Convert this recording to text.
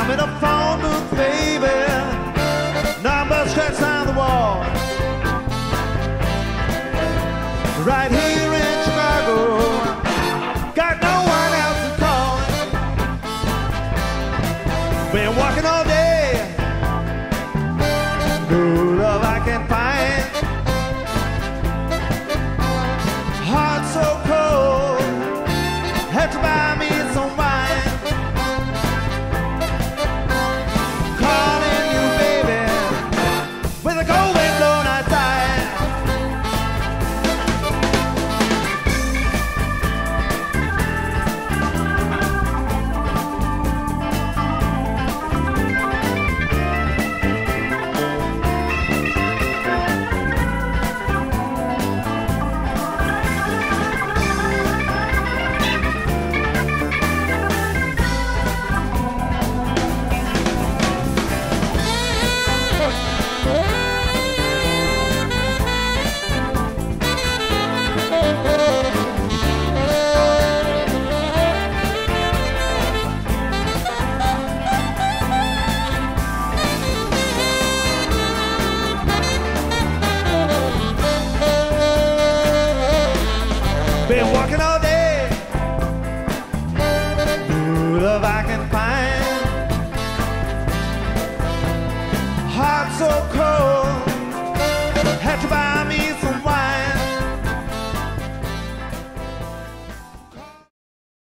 I'm in a phone booth, baby. Numbers scratched on the wall. Right here in Chicago. Got no one else to call. Been walking all day. No love I can find.